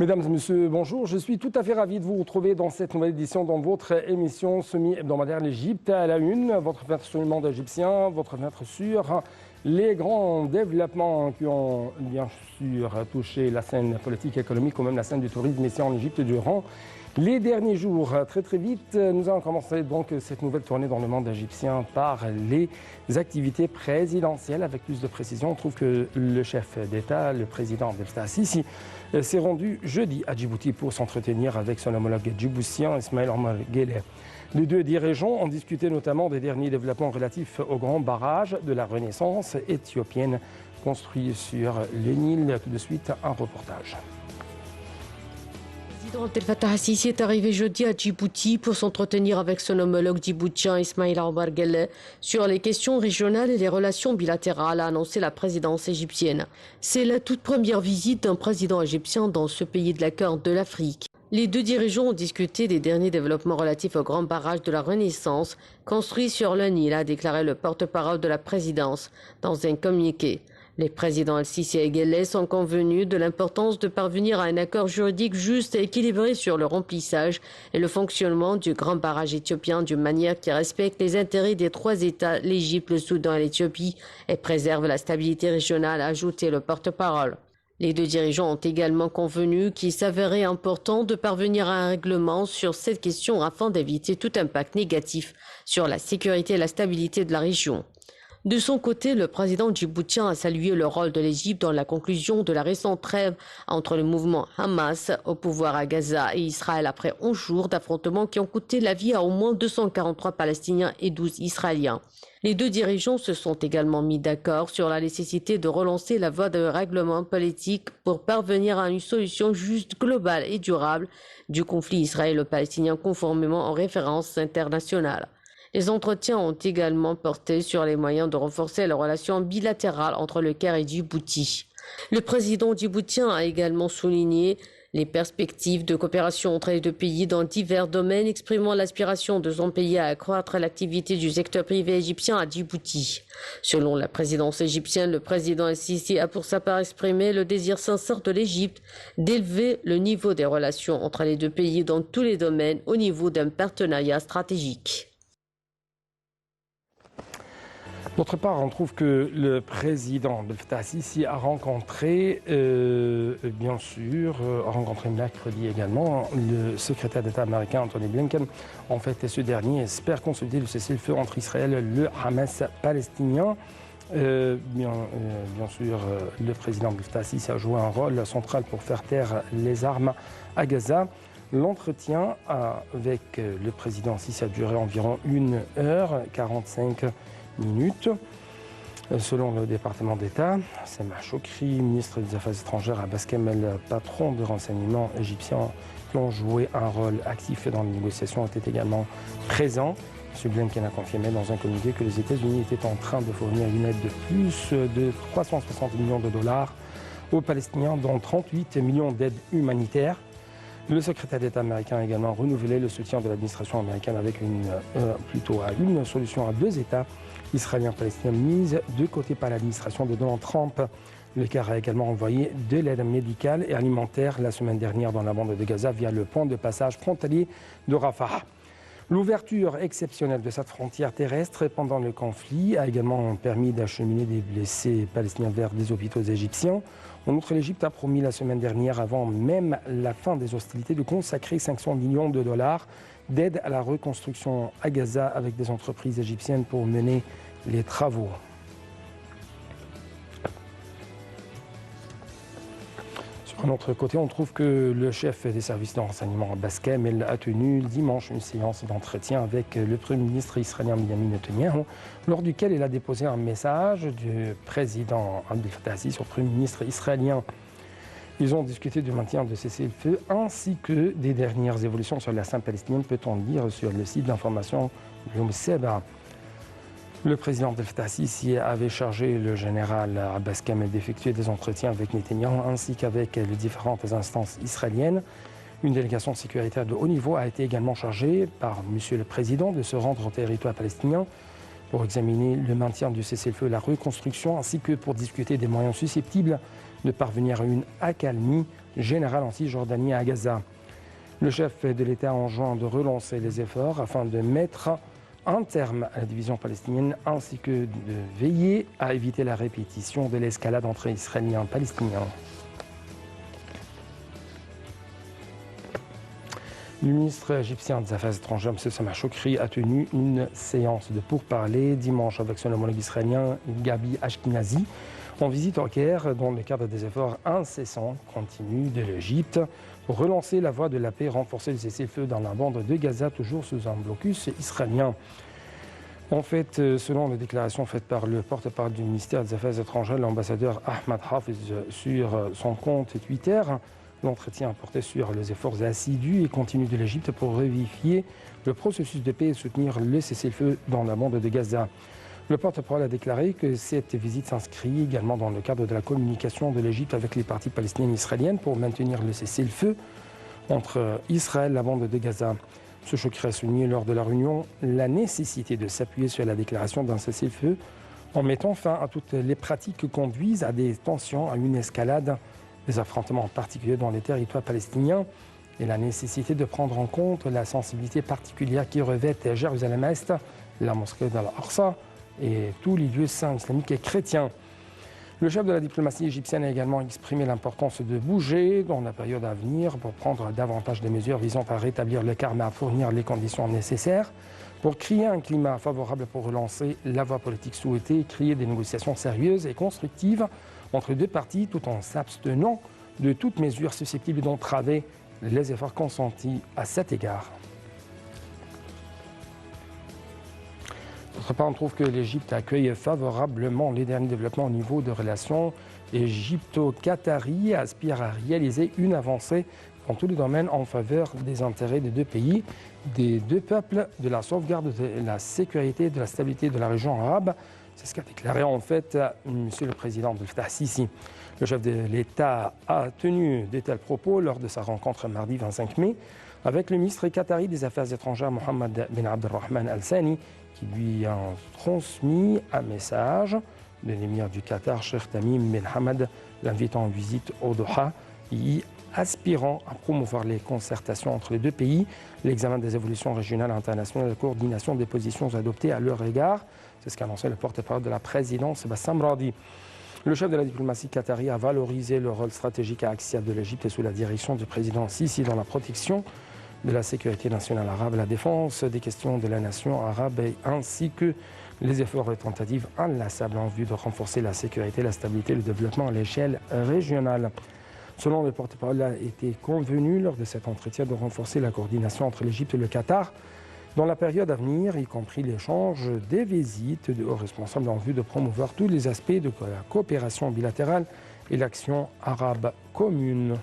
Mesdames et messieurs, bonjour. Je suis tout à fait ravi de vous retrouver dans cette nouvelle édition dans votre émission semi-hebdomadaire L'Égypte à la une. Votre fenêtre sur le monde égyptien, votre fenêtre sur les grands développements qui ont bien sûr touché la scène politique et économique ou même la scène du tourisme ici en Égypte durant les derniers jours. Très vite, nous allons commencer donc cette nouvelle tournée dans le monde égyptien par les activités présidentielles. Avec plus de précision, on trouve que le chef d'État, le président Abdel Fattah al-Sisi, s'est rendu jeudi à Djibouti pour s'entretenir avec son homologue djiboutien Ismail Omar Guelleh. Les deux dirigeants ont discuté notamment des derniers développements relatifs au grand barrage de la Renaissance éthiopienne construit sur le Nil. Tout de suite, un reportage. Le président Abdel Fattah al-Sisi est arrivé jeudi à Djibouti pour s'entretenir avec son homologue djiboutien Ismail Omar Guelleh sur les questions régionales et les relations bilatérales, a annoncé la présidence égyptienne. C'est la toute première visite d'un président égyptien dans ce pays de la Corne de l'Afrique. Les deux dirigeants ont discuté des derniers développements relatifs au grand barrage de la Renaissance construit sur le Nil, a déclaré le porte-parole de la présidence dans un communiqué. Les présidents al-Sisi et Guelleh sont convenus de l'importance de parvenir à un accord juridique juste et équilibré sur le remplissage et le fonctionnement du grand barrage éthiopien d'une manière qui respecte les intérêts des trois États, l'Égypte, le Soudan et l'Éthiopie, et préserve la stabilité régionale, a ajouté le porte-parole. Les deux dirigeants ont également convenu qu'il s'avérait important de parvenir à un règlement sur cette question afin d'éviter tout impact négatif sur la sécurité et la stabilité de la région. De son côté, le président djiboutien a salué le rôle de l'Égypte dans la conclusion de la récente trêve entre le mouvement Hamas au pouvoir à Gaza et Israël après 11 jours d'affrontements qui ont coûté la vie à au moins 243 Palestiniens et 12 Israéliens. Les deux dirigeants se sont également mis d'accord sur la nécessité de relancer la voie de règlement politique pour parvenir à une solution juste, globale et durable du conflit israélo-palestinien conformément aux références internationales. Les entretiens ont également porté sur les moyens de renforcer les relations bilatérales entre le Caire et Djibouti. Le président djiboutien a également souligné les perspectives de coopération entre les deux pays dans divers domaines, exprimant l'aspiration de son pays à accroître l'activité du secteur privé égyptien à Djibouti. Selon la présidence égyptienne, le président al-Sisi a pour sa part exprimé le désir sincère de l'Égypte d'élever le niveau des relations entre les deux pays dans tous les domaines au niveau d'un partenariat stratégique. D'autre part, on trouve que le président Abdel Fattah al-Sisi a rencontré, mercredi également, le secrétaire d'État américain Anthony Blinken. En fait, ce dernier espère consolider le cessez-le-feu entre Israël et le Hamas palestinien. Bien sûr, le président Abdel Fattah al-Sisi a joué un rôle central pour faire taire les armes à Gaza. L'entretien avec le président al-Sisi a duré environ 1h45 minutes. Selon le département d'État, Sameh Choukri, ministre des Affaires étrangères, Abbas Kamel, patron de renseignement égyptien, qui ont joué un rôle actif dans les négociations, étaient également présents. M. Blinken a confirmé dans un communiqué que les États-Unis étaient en train de fournir une aide de plus de 360 millions de dollars aux Palestiniens, dont 38 millions d'aides humanitaires. Le secrétaire d'État américain a également renouvelé le soutien de l'administration américaine avec une solution à deux États israélien-palestinien mise de côté par l'administration de Donald Trump. Le Caire a également envoyé de l'aide médicale et alimentaire la semaine dernière dans la bande de Gaza via le point de passage frontalier de Rafah. L'ouverture exceptionnelle de cette frontière terrestre pendant le conflit a également permis d'acheminer des blessés palestiniens vers des hôpitaux égyptiens. En outre, l'Égypte a promis la semaine dernière, avant même la fin des hostilités, de consacrer 500 millions de dollars d'aide à la reconstruction à Gaza avec des entreprises égyptiennes pour mener les travaux. Sur un autre côté, on trouve que le chef des services de renseignement Abbas Kamel a tenu dimanche une séance d'entretien avec le Premier ministre israélien Benjamin Netanyahu, lors duquel il a déposé un message du président Abdel Fattah al-Sisi au Premier ministre israélien. Ils ont discuté du maintien de cessez-le-feu ainsi que des dernières évolutions sur la scène palestinienne, peut-on lire sur le site d'information Yom Seba. Le président Abdel Fattah al-Sisi avait chargé le général Abbas Kamel d'effectuer des entretiens avec Netanyahou ainsi qu'avec les différentes instances israéliennes. Une délégation sécuritaire de haut niveau a été également chargée par M. le Président de se rendre au territoire palestinien pour examiner le maintien du cessez-le-feu et la reconstruction ainsi que pour discuter des moyens susceptibles de parvenir à une accalmie générale en Cisjordanie à Gaza. Le chef de l'État enjoint de relancer les efforts afin de mettre un terme à la division palestinienne ainsi que de veiller à éviter la répétition de l'escalade entre Israéliens et Palestiniens. Le ministre égyptien des Affaires étrangères, M. Sameh Choukri, a tenu une séance de pourparlers dimanche avec son homologue israélien Gabi Ashkenazi en visite au Caire dans le cadre des efforts incessants continus de l'Égypte pour relancer la voie de la paix et renforcer le cessez-le-feu dans la bande de Gaza, toujours sous un blocus israélien. En fait, selon les déclarations faites par le porte-parole du ministère des Affaires étrangères, l'ambassadeur Ahmad Hafiz sur son compte Twitter, l'entretien portait sur les efforts assidus et continus de l'Égypte pour revivifier le processus de paix et soutenir le cessez-le-feu dans la bande de Gaza. Le porte-parole a déclaré que cette visite s'inscrit également dans le cadre de la communication de l'Égypte avec les parties palestiniennes et israéliennes pour maintenir le cessez-le-feu entre Israël et la bande de Gaza. Ce Choukri a souligné lors de la réunion la nécessité de s'appuyer sur la déclaration d'un cessez-le-feu en mettant fin à toutes les pratiques qui conduisent à des tensions, à une escalade des affrontements en particulier dans les territoires palestiniens et la nécessité de prendre en compte la sensibilité particulière qui revêt Jérusalem-Est, la mosquée d'Al-Aqsa et tous les lieux saints islamiques et chrétiens. Le chef de la diplomatie égyptienne a également exprimé l'importance de bouger dans la période à venir pour prendre davantage de mesures visant à rétablir le calme et à fournir les conditions nécessaires pour créer un climat favorable pour relancer la voie politique souhaitée et créer des négociations sérieuses et constructives entre deux parties tout en s'abstenant de toute mesure susceptible d'entraver les efforts consentis à cet égard. D'autre part, on trouve que l'Égypte accueille favorablement les derniers développements au niveau de relations égypto-qatari et aspire à réaliser une avancée dans tous les domaines en faveur des intérêts des deux pays, des deux peuples, de la sauvegarde de la sécurité et de la stabilité de la région arabe. C'est ce qu'a déclaré en fait M. le Président Abdel Fattah Sisi. Le chef de l'État a tenu de tels propos lors de sa rencontre mardi 25 mai avec le ministre qatari des Affaires étrangères Mohammed bin Abdelrahman Al Thani, qui lui a transmis un message de l'émir du Qatar, Cheikh Tamim bin Hamad, l'invitant en visite au Doha, y aspirant à promouvoir les concertations entre les deux pays, l'examen des évolutions régionales et internationales et la coordination des positions adoptées à leur égard. C'est ce qu'a annoncé le porte-parole de la présidence, Bassam Radi. Le chef de la diplomatie qatari a valorisé le rôle stratégique et axial de l'Égypte sous la direction du président Sisi dans la protection de la sécurité nationale arabe, la défense des questions de la nation arabe ainsi que les efforts et tentatives inlassables en vue de renforcer la sécurité, la stabilité et le développement à l'échelle régionale. Selon le porte-parole, il a été convenu lors de cet entretien de renforcer la coordination entre l'Égypte et le Qatar dans la période à venir, y compris l'échange des visites de hauts responsables en vue de promouvoir tous les aspects de la coopération bilatérale et l'action arabe commune.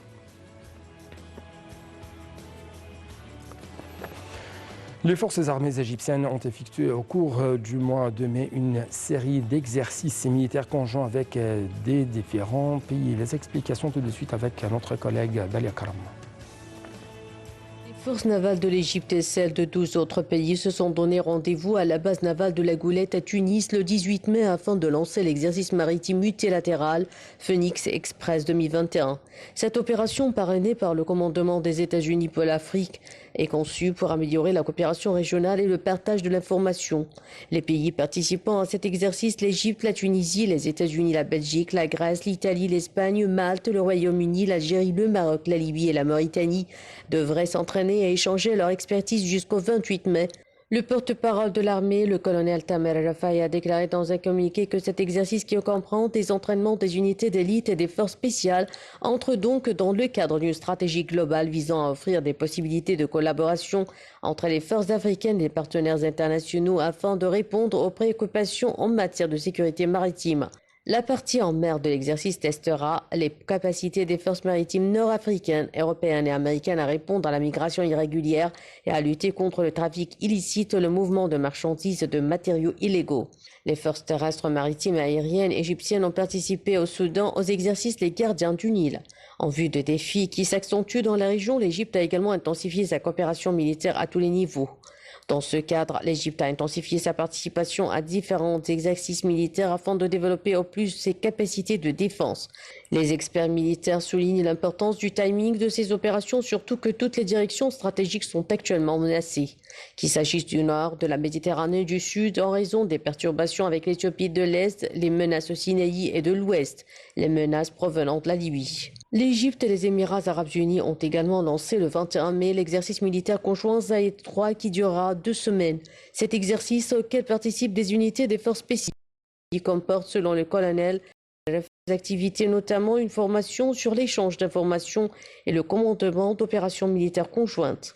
Les forces armées égyptiennes ont effectué au cours du mois de mai une série d'exercices militaires conjoints avec des différents pays. Les explications tout de suite avec notre collègue Dalia Karam. Les forces navales de l'Égypte et celles de 12 autres pays se sont donné rendez-vous à la base navale de la Goulette à Tunis le 18 mai afin de lancer l'exercice maritime multilatéral Phoenix Express 2021. Cette opération, parrainée par le commandement des États-Unis pour l'Afrique, est conçue pour améliorer la coopération régionale et le partage de l'information. Les pays participants à cet exercice, l'Égypte, la Tunisie, les États-Unis, la Belgique, la Grèce, l'Italie, l'Espagne, Malte, le Royaume-Uni, l'Algérie, le Maroc, la Libye et la Mauritanie, devraient s'entraîner et échanger leur expertise jusqu'au 28 mai. Le porte-parole de l'armée, le colonel Tamer Rafai, a déclaré dans un communiqué que cet exercice qui comprend des entraînements des unités d'élite et des forces spéciales entre donc dans le cadre d'une stratégie globale visant à offrir des possibilités de collaboration entre les forces africaines et les partenaires internationaux afin de répondre aux préoccupations en matière de sécurité maritime. La partie en mer de l'exercice testera les capacités des forces maritimes nord-africaines, européennes et américaines à répondre à la migration irrégulière et à lutter contre le trafic illicite, le mouvement de marchandises et de matériaux illégaux. Les forces terrestres, maritimes et aériennes égyptiennes ont participé au Soudan aux exercices Les Gardiens du Nil. En vue de défis qui s'accentuent dans la région, l'Égypte a également intensifié sa coopération militaire à tous les niveaux. Dans ce cadre, l'Égypte a intensifié sa participation à différents exercices militaires afin de développer au plus ses capacités de défense. Les experts militaires soulignent l'importance du timing de ces opérations, surtout que toutes les directions stratégiques sont actuellement menacées. Qu'il s'agisse du nord, de la Méditerranée, du sud, en raison des perturbations avec l'Éthiopie de l'Est, les menaces au Sinaï et de l'Ouest, les menaces provenant de la Libye. L'Égypte et les Émirats arabes unis ont également lancé le 21 mai l'exercice militaire conjoint Zaïd III qui durera 2 semaines. Cet exercice auquel participent des unités des forces spécifiques comporte, selon le colonel, des activités, notamment une formation sur l'échange d'informations et le commandement d'opérations militaires conjointes.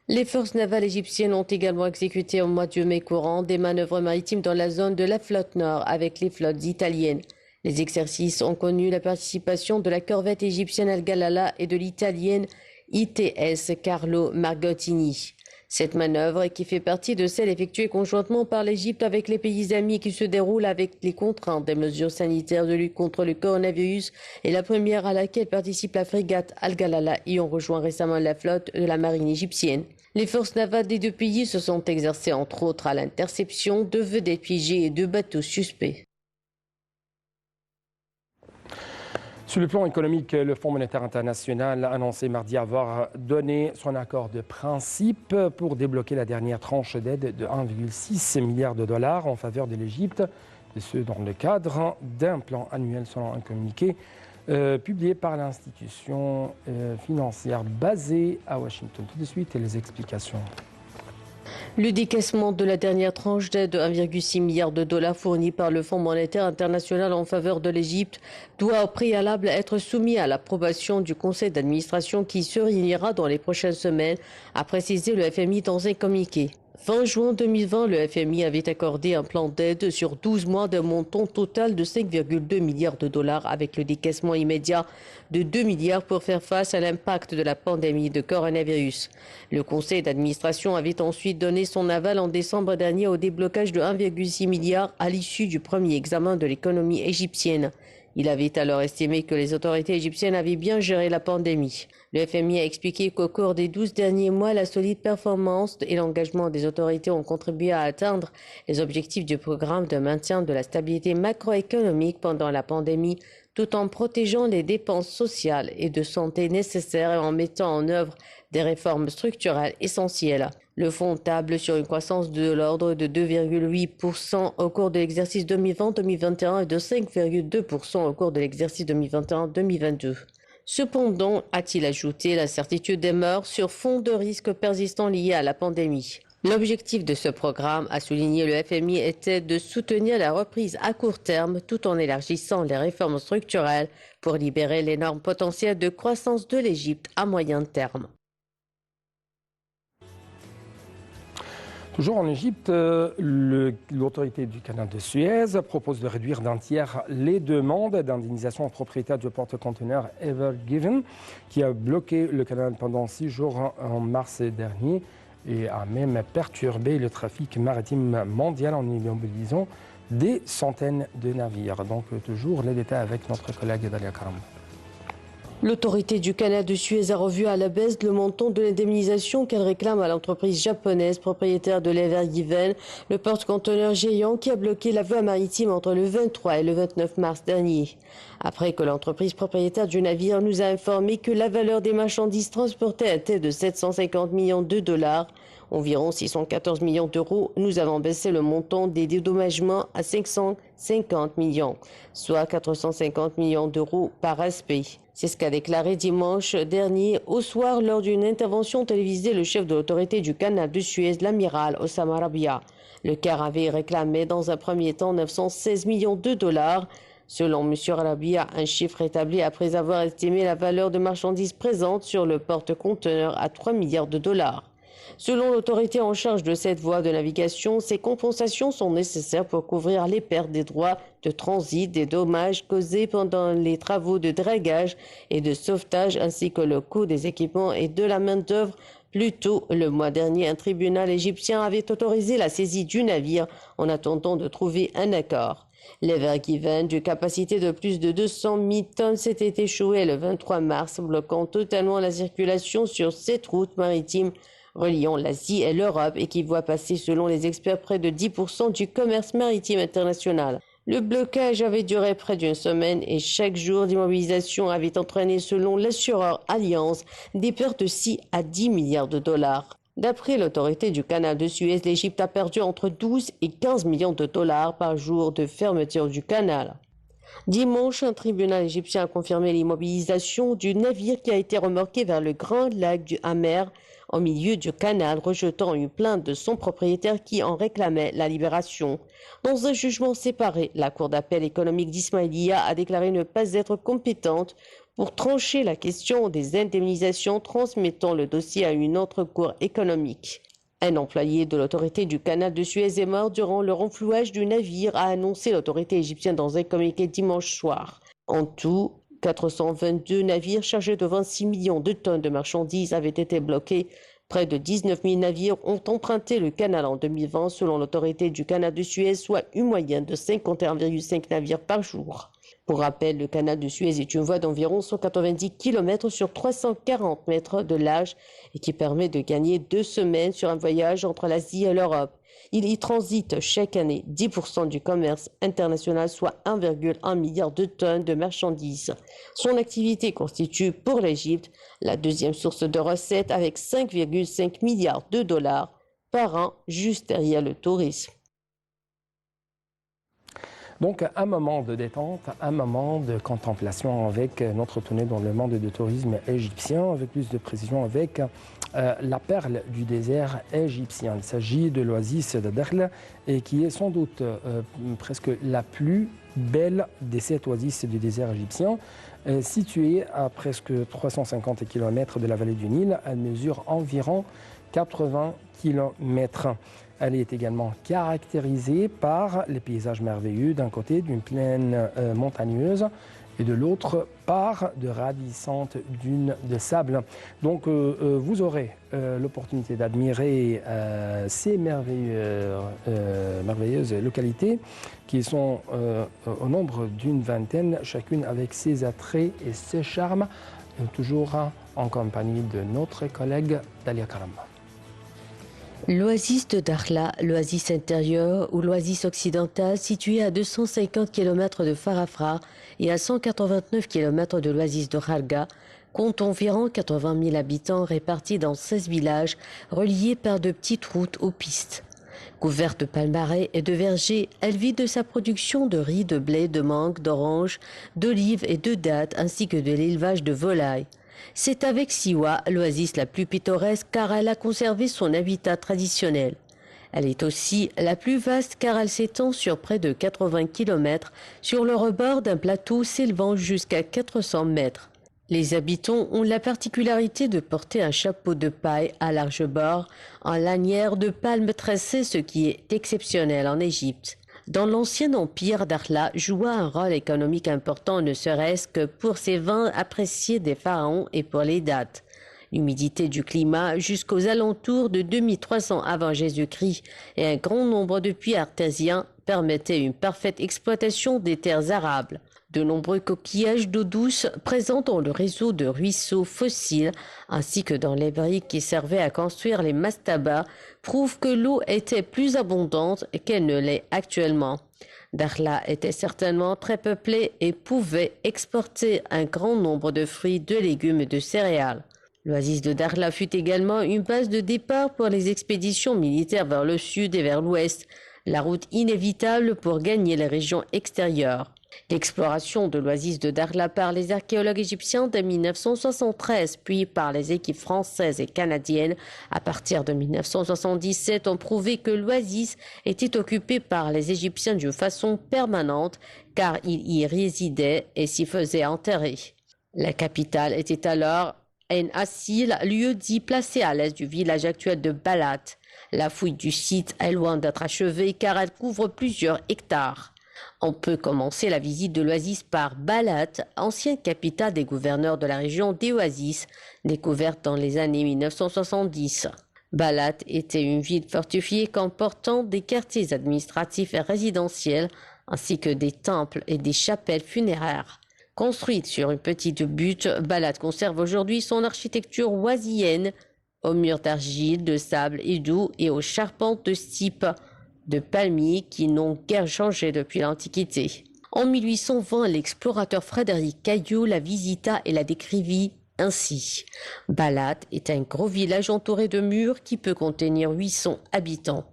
Les forces navales égyptiennes ont également exécuté au mois de mai courant des manœuvres maritimes dans la zone de la flotte nord avec les flottes italiennes. Les exercices ont connu la participation de la corvette égyptienne Al-Galala et de l'italienne ITS Carlo Margottini. Cette manœuvre, qui fait partie de celle effectuée conjointement par l'Égypte avec les pays amis qui se déroule avec les contraintes des mesures sanitaires de lutte contre le coronavirus, est la première à laquelle participe la frégate Al-Galala y ont rejoint récemment la flotte de la marine égyptienne. Les forces navales des deux pays se sont exercées entre autres à l'interception de vedettes piégées et de bateaux suspects. Sur le plan économique, le Fonds monétaire international a annoncé mardi avoir donné son accord de principe pour débloquer la dernière tranche d'aide de 1,6 milliard de dollars en faveur de l'Égypte, et ce dans le cadre d'un plan annuel selon un communiqué publié par l'institution financière basée à Washington. Tout de suite, et les explications. Le décaissement de la dernière tranche d'aide de 1,6 milliard de dollars fournie par le Fonds monétaire international en faveur de l'Égypte doit au préalable être soumis à l'approbation du conseil d'administration qui se réunira dans les prochaines semaines, a précisé le FMI dans un communiqué. Fin juin 2020, le FMI avait accordé un plan d'aide sur 12 mois d'un montant total de 5,2 milliards de dollars avec le décaissement immédiat de 2 milliards pour faire face à l'impact de la pandémie de coronavirus. Le conseil d'administration avait ensuite donné son aval en décembre dernier au déblocage de 1,6 milliard à l'issue du premier examen de l'économie égyptienne. Il avait alors estimé que les autorités égyptiennes avaient bien géré la pandémie. Le FMI a expliqué qu'au cours des 12 derniers mois, la solide performance et l'engagement des autorités ont contribué à atteindre les objectifs du programme de maintien de la stabilité macroéconomique pendant la pandémie, tout en protégeant les dépenses sociales et de santé nécessaires et en mettant en œuvre des réformes structurelles essentielles. Le fonds table sur une croissance de l'ordre de 2,8% au cours de l'exercice 2020-2021 et de 5,2% au cours de l'exercice 2021-2022. Cependant, a-t-il ajouté, l'incertitude demeure sur fond de risques persistants liés à la pandémie. L'objectif de ce programme, a souligné le FMI, était de soutenir la reprise à court terme tout en élargissant les réformes structurelles pour libérer l'énorme potentiel de croissance de l'Égypte à moyen terme. Toujours en Égypte, l'autorité du canal de Suez propose de réduire d'un tiers les demandes d'indemnisation aux propriétaires du porte-conteneurs Ever Given, qui a bloqué le canal pendant 6 jours en mars dernier et a même perturbé le trafic maritime mondial en immobilisant des centaines de navires. Donc toujours les détails avec notre collègue Dalia Karam. L'autorité du canal de Suez a revu à la baisse le montant de l'indemnisation qu'elle réclame à l'entreprise japonaise propriétaire de l'Ever Given, le porte-conteneur géant qui a bloqué la voie maritime entre le 23 et le 29 mars dernier. Après que l'entreprise propriétaire du navire nous a informé que la valeur des marchandises transportées était de 750 millions de dollars, environ 614 millions d'euros, nous avons baissé le montant des dédommagements à 550 millions, soit 450 millions d'euros par aspect. C'est ce qu'a déclaré dimanche dernier au soir lors d'une intervention télévisée le chef de l'autorité du canal de Suez, l'amiral Osama Rabia. Le CAR avait réclamé dans un premier temps 916 millions de dollars. Selon M. Rabia, un chiffre établi après avoir estimé la valeur de marchandises présentes sur le porte-conteneur à 3 milliards de dollars. Selon l'autorité en charge de cette voie de navigation, ces compensations sont nécessaires pour couvrir les pertes des droits de transit, des dommages causés pendant les travaux de dragage et de sauvetage, ainsi que le coût des équipements et de la main-d'œuvre. Plus tôt, le mois dernier, un tribunal égyptien avait autorisé la saisie du navire en attendant de trouver un accord. L'Ever Given, d'une capacité de plus de 200 000 tonnes, s'était échoué le 23 mars, bloquant totalement la circulation sur cette route maritime reliant l'Asie et l'Europe et qui voit passer, selon les experts, près de 10% du commerce maritime international. Le blocage avait duré près d'une semaine et chaque jour d'immobilisation avait entraîné, selon l'assureur Allianz, des pertes de 6 à 10 milliards de dollars. D'après l'autorité du canal de Suez, l'Égypte a perdu entre 12 et 15 millions de dollars par jour de fermeture du canal. Dimanche, un tribunal égyptien a confirmé l'immobilisation du navire qui a été remorqué vers le grand lac du Hamer au milieu du canal, rejetant une plainte de son propriétaire qui en réclamait la libération. Dans un jugement séparé, la Cour d'appel économique d'Ismaïlia a déclaré ne pas être compétente pour trancher la question des indemnisations, transmettant le dossier à une autre cour économique. Un employé de l'autorité du canal de Suez est mort durant le renflouage du navire, a annoncé l'autorité égyptienne dans un communiqué dimanche soir. En tout, 422 navires chargés de 26 millions de tonnes de marchandises avaient été bloqués. Près de 19 000 navires ont emprunté le canal en 2020, selon l'autorité du canal de Suez, soit une moyenne de 51,5 navires par jour. Pour rappel, le canal de Suez est une voie d'environ 190 km sur 340 mètres de large et qui permet de gagner 2 semaines sur un voyage entre l'Asie et l'Europe. Il y transite chaque année 10% du commerce international, soit 1,1 milliard de tonnes de marchandises. Son activité constitue pour l'Égypte la deuxième source de recettes avec 5,5 milliards de dollars par an, juste derrière le tourisme. Donc, un moment de détente, un moment de contemplation avec notre tournée dans le monde du tourisme égyptien, avec plus de précision avec la perle du désert égyptien. Il s'agit de l'oasis de Dakhla et qui est sans doute presque la plus belle des 7 oasis du désert égyptien. Située à presque 350 km de la vallée du Nil, elle mesure environ 80 km. Elle est également caractérisée par les paysages merveilleux d'un côté d'une plaine montagneuse et de l'autre par de ravissantes dunes de sable. Donc vous aurez l'opportunité d'admirer ces merveilleuses localités qui sont au nombre d'une vingtaine, chacune avec ses attraits et ses charmes, toujours en compagnie de notre collègue Dalia Karam. L'oasis de Dakhla, l'oasis intérieure ou l'oasis occidentale, située à 250 km de Farafra et à 189 km de l'oasis de Kharga, compte environ 80 000 habitants répartis dans 16 villages reliés par de petites routes aux pistes. Couverte de palmarès et de vergers, elle vit de sa production de riz, de blé, de mangue, d'oranges, d'olives et de dattes, ainsi que de l'élevage de volailles. C'est avec Siwa, l'oasis la plus pittoresque car elle a conservé son habitat traditionnel. Elle est aussi la plus vaste car elle s'étend sur près de 80 km sur le rebord d'un plateau s'élevant jusqu'à 400 mètres. Les habitants ont la particularité de porter un chapeau de paille à large bord en lanière de palme tressée, ce qui est exceptionnel en Égypte. Dans l'ancien empire, Dakhla joua un rôle économique important, ne serait-ce que pour ses vins appréciés des pharaons et pour les dattes. L'humidité du climat jusqu'aux alentours de 2300 avant Jésus-Christ et un grand nombre de puits artésiens permettaient une parfaite exploitation des terres arables. De nombreux coquillages d'eau douce présents dans le réseau de ruisseaux fossiles ainsi que dans les briques qui servaient à construire les mastabas prouvent que l'eau était plus abondante qu'elle ne l'est actuellement. Dakhla était certainement très peuplée et pouvait exporter un grand nombre de fruits, de légumes et de céréales. L'oasis de Dakhla fut également une base de départ pour les expéditions militaires vers le sud et vers l'ouest, la route inévitable pour gagner les régions extérieures. L'exploration de l'oasis de Dakhla par les archéologues égyptiens dès 1973, puis par les équipes françaises et canadiennes à partir de 1977 ont prouvé que l'oasis était occupée par les Égyptiens d'une façon permanente car ils y résidaient et s'y faisaient enterrer. La capitale était alors En Assil, lieu dit placé à l'est du village actuel de Balat. La fouille du site est loin d'être achevée car elle couvre plusieurs hectares. On peut commencer la visite de l'oasis par Balat, ancienne capitale des gouverneurs de la région d'Oasis, découverte dans les années 1970. Balat était une ville fortifiée comportant des quartiers administratifs et résidentiels, ainsi que des temples et des chapelles funéraires. Construite sur une petite butte, Balat conserve aujourd'hui son architecture oasienne, aux murs d'argile, de sable et d'eau et aux charpentes de ce type de palmiers qui n'ont guère changé depuis l'Antiquité. En 1820, l'explorateur Frédéric Caillot la visita et la décrivit ainsi. Balat est un gros village entouré de murs qui peut contenir 800 habitants.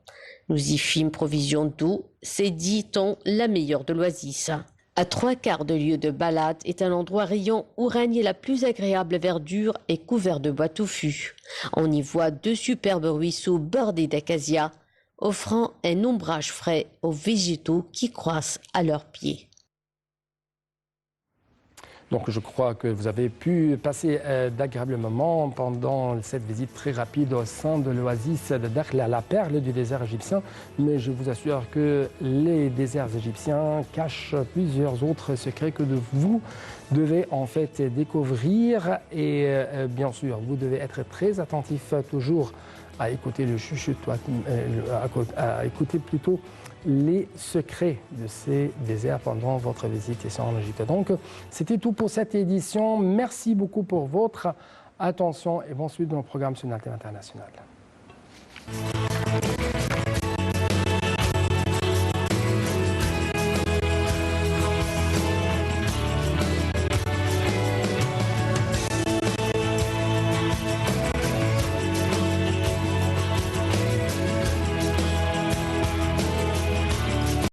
Nous y fîmes provision d'eau, c'est dit-on la meilleure de l'oasis. À 3/4 de lieue de Balat est un endroit riant où règne la plus agréable verdure et couvert de bois touffus. On y voit 2 superbes ruisseaux bordés d'acacias, offrant un ombrage frais aux végétaux qui croissent à leurs pieds. Donc je crois que vous avez pu passer d'agréables moments pendant cette visite très rapide au sein de l'oasis de Dakhla, la perle du désert égyptien. Mais je vous assure que les déserts égyptiens cachent plusieurs autres secrets que vous devez en fait découvrir. Et bien sûr, vous devez être très attentif toujours à écouter le chuchotement, à écouter plutôt les secrets de ces déserts pendant votre visite ici en Égypte. Donc, c'était tout pour cette édition. Merci beaucoup pour votre attention et bonne suite dans le programme sur Alternative International.